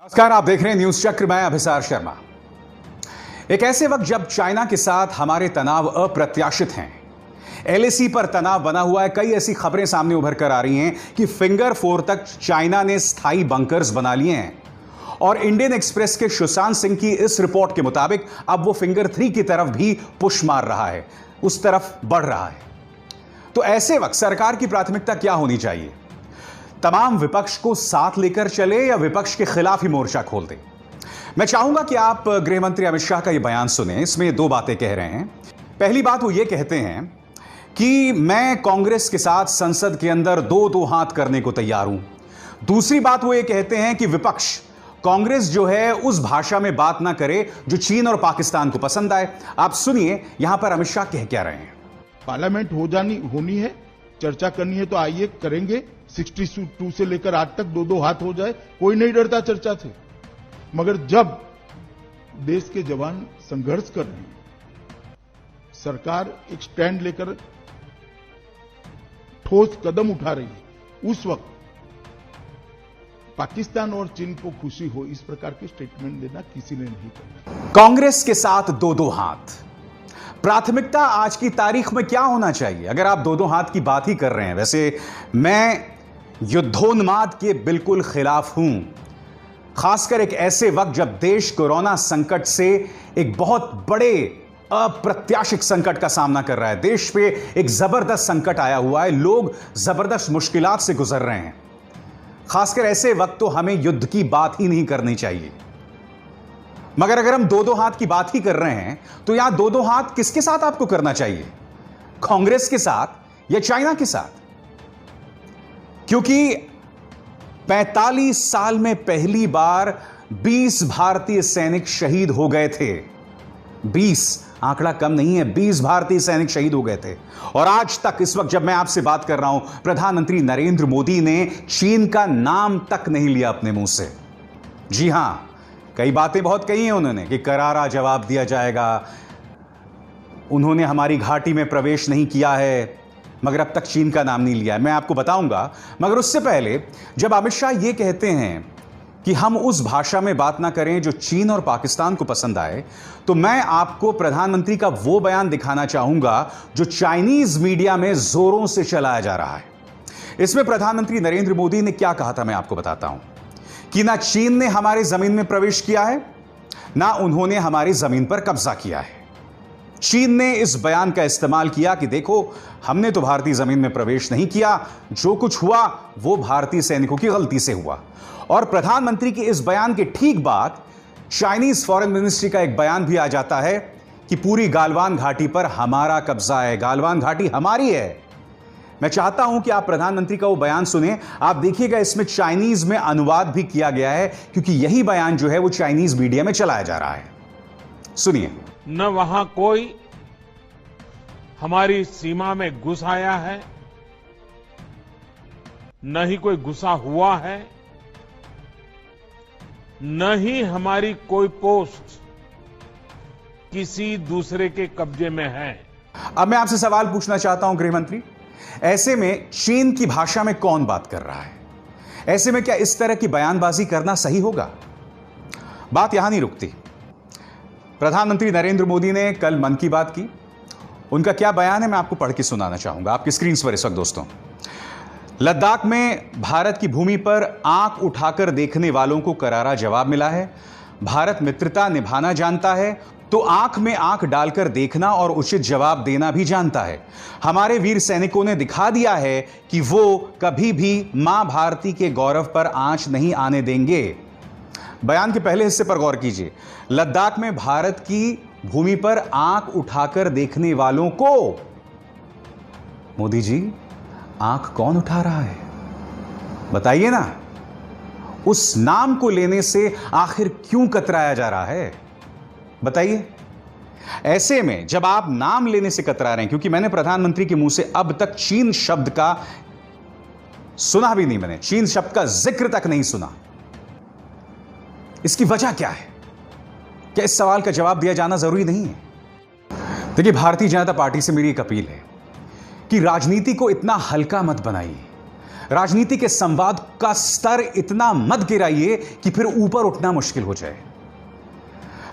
नमस्कार, आप देख रहे हैं न्यूज चक्र। मैं अभिसार शर्मा। एक ऐसे वक्त जब चाइना के साथ हमारे तनाव अप्रत्याशित हैं, एलएसी पर तनाव बना हुआ है, कई ऐसी खबरें सामने उभर कर आ रही हैं कि फिंगर 4 तक चाइना ने स्थायी बंकर्स बना लिए हैं और इंडियन एक्सप्रेस के सुशांत सिंह की इस रिपोर्ट के मुताबिक अब वो फिंगर 3 की तरफ भी पुश मार रहा है, उस तरफ बढ़ रहा है। तो ऐसे वक्त सरकार की प्राथमिकता क्या होनी चाहिए? तमाम विपक्ष को साथ लेकर चले या विपक्ष के खिलाफ ही मोर्चा खोल दे? मैं चाहूंगा कि आप गृह मंत्री अमित शाह का यह बयान सुने। इसमें दो बातें कह रहे हैं। पहली बात वो ये कहते हैं कि मैं कांग्रेस के साथ संसद के अंदर दो हाथ करने को तैयार हूं। दूसरी बात वो ये कहते हैं कि विपक्ष कांग्रेस जो है उस भाषा में बात ना करे जो चीन और पाकिस्तान को पसंद आए। आप सुनिए यहां पर अमित शाह कह क्या रहे हैं। पार्लियामेंट होनी है, चर्चा करनी है तो आइए करेंगे। 62 से लेकर आज तक दो हाथ हो जाए, कोई नहीं डरता चर्चा से। मगर जब देश के जवान संघर्ष कर रहे हैं, सरकार एक स्टैंड लेकर ठोस कदम उठा रही है, उस वक्त पाकिस्तान और चीन को खुशी हो इस प्रकार के स्टेटमेंट देना किसी ने नहीं किया। कांग्रेस के साथ दो हाथ, प्राथमिकता आज की तारीख में क्या होना चाहिए? अगर आप दो हाथ की बात ही कर रहे हैं, वैसे मैं युद्धोन्माद के बिल्कुल खिलाफ हूं, खासकर एक ऐसे वक्त जब देश कोरोना संकट से एक बहुत बड़े अप्रत्याशित संकट का सामना कर रहा है। देश पे एक जबरदस्त संकट आया हुआ है, लोग जबरदस्त मुश्किलात से गुजर रहे हैं। खासकर ऐसे वक्त तो हमें युद्ध की बात ही नहीं करनी चाहिए। मगर अगर हम दो हाथ की बात ही कर रहे हैं तो यहां दो हाथ किसके साथ आपको करना चाहिए? कांग्रेस के साथ या चाइना के साथ? क्योंकि 45 साल में पहली बार 20 भारतीय सैनिक शहीद हो गए थे। 20 आंकड़ा कम नहीं है, 20 भारतीय सैनिक शहीद हो गए थे। और आज तक, इस वक्त जब मैं आपसे बात कर रहा हूं, प्रधानमंत्री नरेंद्र मोदी ने चीन का नाम तक नहीं लिया अपने मुंह से। जी हां, कई बातें बहुत कही हैं उन्होंने कि करारा जवाब दिया जाएगा, उन्होंने हमारी घाटी में प्रवेश नहीं किया है, मगर अब तक चीन का नाम नहीं लिया है। मैं आपको बताऊंगा। मगर उससे पहले जब अमित शाह ये कहते हैं कि हम उस भाषा में बात ना करें जो चीन और पाकिस्तान को पसंद आए, तो मैं आपको प्रधानमंत्री का वो बयान दिखाना चाहूंगा जो चाइनीज मीडिया में जोरों से चलाया जा रहा है। इसमें प्रधानमंत्री नरेंद्र मोदी ने क्या कहा था, मैं आपको बताता हूं कि ना चीन ने हमारी जमीन में प्रवेश किया है, ना उन्होंने हमारी जमीन पर कब्जा किया है। चीन ने इस बयान का इस्तेमाल किया कि देखो, हमने तो भारतीय जमीन में प्रवेश नहीं किया, जो कुछ हुआ वो भारतीय सैनिकों की गलती से हुआ। और प्रधानमंत्री के इस बयान के ठीक बाद चाइनीज फॉरेन मिनिस्ट्री का एक बयान भी आ जाता है कि पूरी गालवान घाटी पर हमारा कब्जा है, गालवान घाटी हमारी है। मैं चाहता हूं कि आप प्रधानमंत्री का वो बयान सुने। आप देखिएगा, इसमें चाइनीज में अनुवाद भी किया गया है, क्योंकि यही बयान जो है वो चाइनीज मीडिया में चलाया जा रहा है। सुनिए। न वहां कोई हमारी सीमा में घुस आया है, न ही कोई घुसा हुआ है, न ही हमारी कोई पोस्ट किसी दूसरे के कब्जे में है। अब मैं आपसे सवाल पूछना चाहता हूं गृह मंत्री, ऐसे में चीन की भाषा में कौन बात कर रहा है? ऐसे में क्या इस तरह की बयानबाजी करना सही होगा? बात यहां नहीं रुकती। प्रधानमंत्री नरेंद्र मोदी ने कल मन की बात की। उनका क्या बयान है मैं आपको पढ़ के सुनाना चाहूंगा आपकी स्क्रीन पर इस वक्त। दोस्तों, लद्दाख में भारत की भूमि पर आंख उठाकर देखने वालों को करारा जवाब मिला है। भारत मित्रता निभाना जानता है तो आंख में आंख डालकर देखना और उचित जवाब देना भी जानता है। हमारे वीर सैनिकों ने दिखा दिया है कि वो कभी भी मां भारती के गौरव पर आंच नहीं आने देंगे। बयान के पहले हिस्से पर गौर कीजिए। लद्दाख में भारत की भूमि पर आंख उठाकर देखने वालों को, मोदी जी, आंख कौन उठा रहा है? बताइए ना। उस नाम को लेने से आखिर क्यों कतराया जा रहा है? बताइए। ऐसे में जब आप नाम लेने से कतरा रहे हैं, क्योंकि मैंने प्रधानमंत्री के मुंह से अब तक चीन शब्द का सुना भी नहीं, मैंने चीन शब्द का जिक्र तक नहीं सुना। इसकी वजह क्या है? क्या इस सवाल का जवाब दिया जाना जरूरी नहीं है? देखिए, भारतीय जनता पार्टी से मेरी एक अपील है कि राजनीति को इतना हल्का मत बनाइए। राजनीति के संवाद का स्तर इतना मत गिराइए कि फिर ऊपर उठना मुश्किल हो जाए।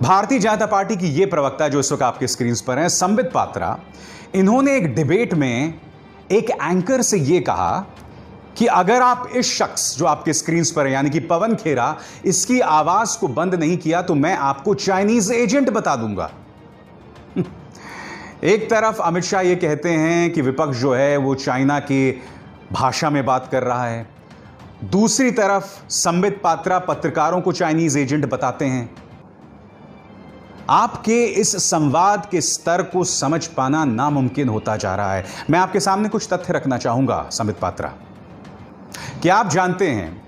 भारतीय जनता पार्टी की यह प्रवक्ता जो इस वक्त आपके स्क्रीन पर हैं, संबित पात्रा, इन्होंने एक डिबेट में एक एंकर से यह कहा कि अगर आप इस शख्स जो आपके स्क्रीन पर है यानी कि पवन खेरा, इसकी आवाज को बंद नहीं किया तो मैं आपको चाइनीज एजेंट बता दूंगा। एक तरफ अमित शाह यह कहते हैं कि विपक्ष जो है वो चाइना की भाषा में बात कर रहा है, दूसरी तरफ संबित पात्रा पत्रकारों को चाइनीज एजेंट बताते हैं। आपके इस संवाद के स्तर को समझ पाना नामुमकिन होता जा रहा है। मैं आपके सामने कुछ तथ्य रखना चाहूंगा संबित पात्रा। क्या आप जानते हैं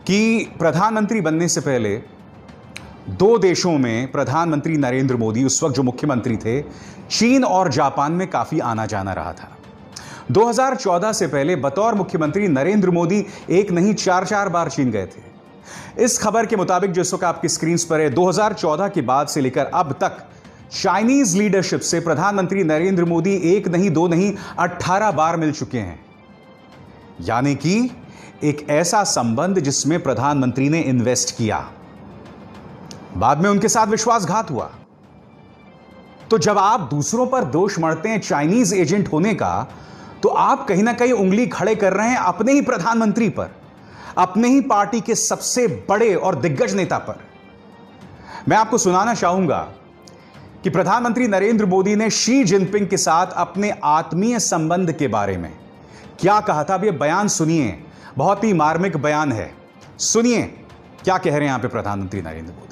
कि प्रधानमंत्री बनने से पहले दो देशों में प्रधानमंत्री नरेंद्र मोदी उस वक्त जो मुख्यमंत्री थे, चीन और जापान में काफी आना जाना रहा था। 2014 से पहले बतौर मुख्यमंत्री नरेंद्र मोदी एक नहीं 4 बार चीन गए थे। इस खबर के मुताबिक जो कि आपकी स्क्रीन पर है, 2014 के बाद से लेकर अब तक चाइनीज लीडरशिप से प्रधानमंत्री नरेंद्र मोदी एक नहीं दो नहीं 18 बार मिल चुके हैं। यानी कि एक ऐसा संबंध जिसमें प्रधानमंत्री ने इन्वेस्ट किया, बाद में उनके साथ विश्वासघात हुआ। तो जब आप दूसरों पर दोष मढ़ते हैं चाइनीज एजेंट होने का, तो आप कहीं ना कहीं उंगली खड़े कर रहे हैं अपने ही प्रधानमंत्री पर, अपने ही पार्टी के सबसे बड़े और दिग्गज नेता पर। मैं आपको सुनाना चाहूंगा कि प्रधानमंत्री नरेंद्र मोदी ने शी जिनपिंग के साथ अपने आत्मीय संबंध के बारे में क्या कहा था। अब यह बयान सुनिए, बहुत ही मार्मिक बयान है। सुनिए क्या कह रहे हैं यहां पे प्रधानमंत्री नरेंद्र मोदी।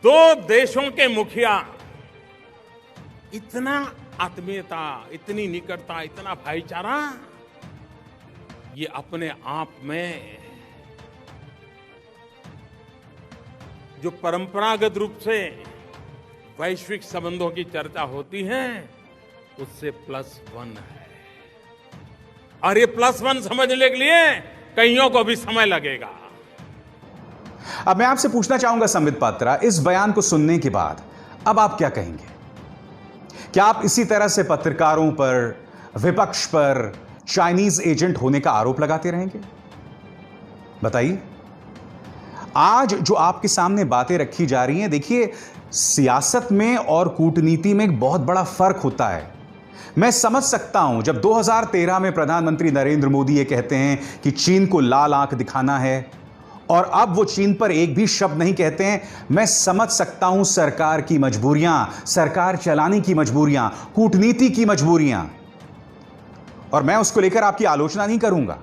दो देशों के मुखिया इतना आत्मीयता, इतनी निकटता, इतना भाईचारा, ये अपने आप में जो परंपरागत रूप से वैश्विक संबंधों की चर्चा होती है उससे +1 है। और ये +1 समझने के लिए कईयों को भी समय लगेगा। अब मैं आपसे पूछना चाहूंगा संबित पात्रा, इस बयान को सुनने के बाद अब आप क्या कहेंगे? क्या आप इसी तरह से पत्रकारों पर, विपक्ष पर चाइनीज एजेंट होने का आरोप लगाते रहेंगे? बताइए। आज जो आपके सामने बातें रखी जा रही हैं, देखिए सियासत में और कूटनीति में एक बहुत बड़ा फर्क होता है। मैं समझ सकता हूं जब 2013 में प्रधानमंत्री नरेंद्र मोदी ये कहते हैं कि चीन को लाल आंख दिखाना है और अब वो चीन पर एक भी शब्द नहीं कहते हैं। मैं समझ सकता हूं सरकार की मजबूरियां, सरकार चलाने की मजबूरियां, कूटनीति की मजबूरियां, और मैं उसको लेकर आपकी आलोचना नहीं करूंगा।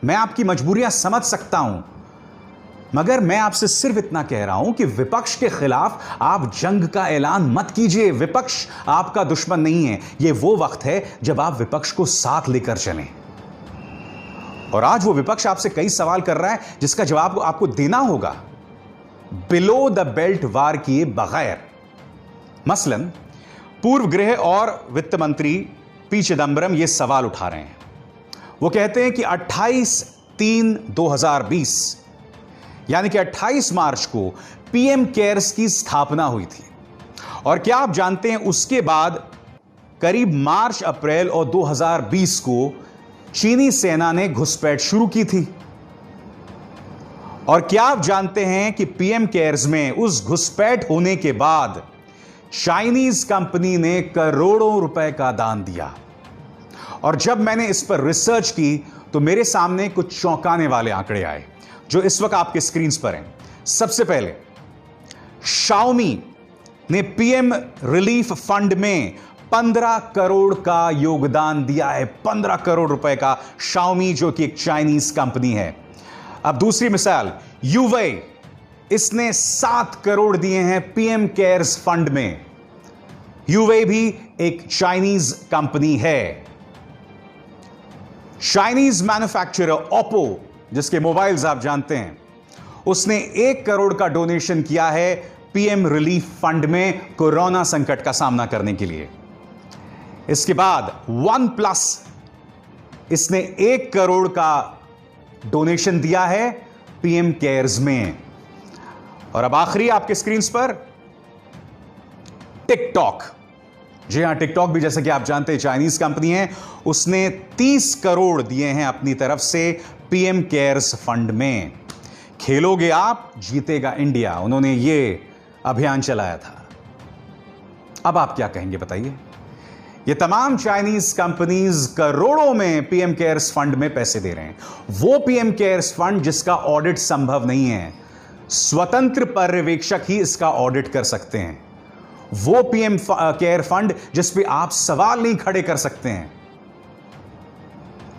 मैं आपकी मजबूरियां समझ सकता हूं, मगर मैं आपसे सिर्फ इतना कह रहा हूं कि विपक्ष के खिलाफ आप जंग का ऐलान मत कीजिए। विपक्ष आपका दुश्मन नहीं है। यह वो वक्त है जब आप विपक्ष को साथ लेकर चलें। और आज वो विपक्ष आपसे कई सवाल कर रहा है जिसका जवाब आपको देना होगा बिलो द बेल्ट वार किए बगैर। मसलन पूर्व गृह और वित्त मंत्री पी चिदंबरम ये सवाल उठा रहे हैं। वो कहते हैं कि 28/3/2020 यानी कि 28 मार्च को पीएम केयर्स की स्थापना हुई थी। और क्या आप जानते हैं उसके बाद करीब मार्च, अप्रैल और 2020 को चीनी सेना ने घुसपैठ शुरू की थी। और क्या आप जानते हैं कि पीएम केयर्स में उस घुसपैठ होने के बाद चाइनीज कंपनी ने करोड़ों रुपए का दान दिया। और जब मैंने इस पर रिसर्च की तो मेरे सामने कुछ चौंकाने वाले आंकड़े आए जो इस वक्त आपके स्क्रीन पर हैं। सबसे पहले शाओमी ने पीएम रिलीफ फंड में 15 करोड़ का योगदान दिया है। 15 करोड़ रुपए का, शाओमी जो कि एक चाइनीज कंपनी है। अब दूसरी मिसाल, यूवे, इसने 7 करोड़ दिए हैं पीएम केयर्स फंड में। यूवे भी एक चाइनीज कंपनी है। चाइनीज मैन्युफैक्चरर ओप्पो, जिसके मोबाइल्स आप जानते हैं, उसने 1 करोड़ का डोनेशन किया है पीएम रिलीफ फंड में कोरोना संकट का सामना करने के लिए। इसके बाद वन प्लस, इसने 1 करोड़ का डोनेशन दिया है पीएम केयर्स में। और अब आखिरी आपके स्क्रीन पर टिकटॉक। जी हां, टिकटॉक भी जैसे कि आप जानते हैं चाइनीज कंपनी है, उसने 30 करोड़ दिए हैं अपनी तरफ से पीएम केयर्स फंड में। खेलोगे आप, जीतेगा इंडिया, उन्होंने ये अभियान चलाया था। अब आप क्या कहेंगे बताइए? ये तमाम चाइनीज कंपनीज करोड़ों में पीएम केयर्स फंड में पैसे दे रहे हैं। वो पीएम केयर्स फंड जिसका ऑडिट संभव नहीं है, स्वतंत्र पर्यवेक्षक ही इसका ऑडिट कर सकते हैं। वो पीएम केयर फंड जिस पे आप सवाल नहीं खड़े कर सकते हैं।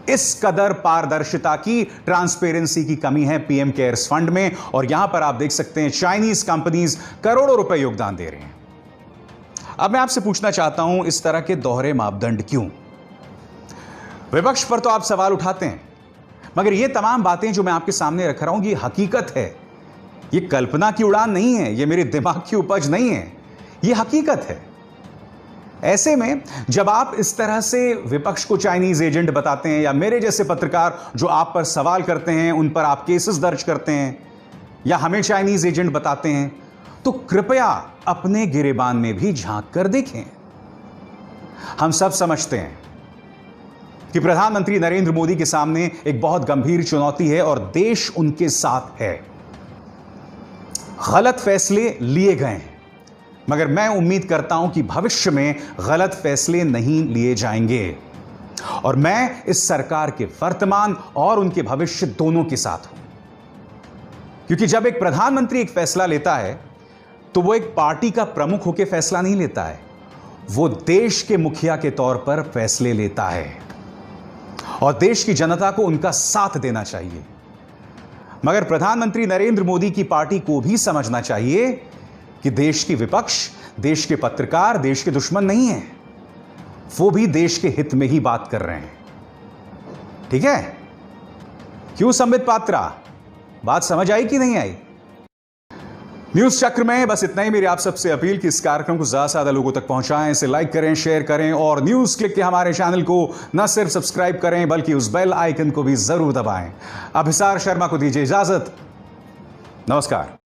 इस कदर पारदर्शिता की, ट्रांसपेरेंसी की कमी है पीएम केयर्स फंड में। और यहां पर आप देख सकते हैं चाइनीज कंपनीज करोड़ों रुपए योगदान दे रहे हैं। अब मैं आपसे पूछना चाहता हूं, इस तरह के दोहरे मापदंड क्यों? विपक्ष पर तो आप सवाल उठाते हैं, मगर ये तमाम बातें जो मैं आपके सामने रख रहा हूं, ये हकीकत है। ये कल्पना की उड़ान नहीं है, ये मेरे दिमाग की उपज नहीं है, ये हकीकत है। ऐसे में जब आप इस तरह से विपक्ष को चाइनीज एजेंट बताते हैं, या मेरे जैसे पत्रकार जो आप पर सवाल करते हैं, उन पर आप केसेस दर्ज करते हैं, या हमें चाइनीज एजेंट बताते हैं, तो कृपया अपने गिरेबान में भी झांक कर देखें। हम सब समझते हैं कि प्रधानमंत्री नरेंद्र मोदी के सामने एक बहुत गंभीर चुनौती है और देश उनके साथ है। गलत फैसले लिए गए हैं, मगर मैं उम्मीद करता हूं कि भविष्य में गलत फैसले नहीं लिए जाएंगे। और मैं इस सरकार के वर्तमान और उनके भविष्य दोनों के साथ हूं, क्योंकि जब एक प्रधानमंत्री एक फैसला लेता है तो वो एक पार्टी का प्रमुख होकर फैसला नहीं लेता है, वो देश के मुखिया के तौर पर फैसले लेता है और देश की जनता को उनका साथ देना चाहिए। मगर प्रधानमंत्री नरेंद्र मोदी की पार्टी को भी समझना चाहिए कि देश की विपक्ष, देश के पत्रकार देश के दुश्मन नहीं है, वो भी देश के हित में ही बात कर रहे हैं। ठीक है? क्यों संबित पात्रा, बात समझ आई कि नहीं आई? न्यूज चक्र में बस इतना ही। मेरी आप सबसे अपील कि इस कार्यक्रम को ज्यादा से ज्यादा लोगों तक पहुंचाएं, इसे लाइक करें, शेयर करें और न्यूज क्लिक के हमारे चैनल को न सिर्फ सब्सक्राइब करें बल्कि उस बेल आइकन को भी जरूर दबाएं। अभिसार शर्मा को दीजिए इजाजत। नमस्कार।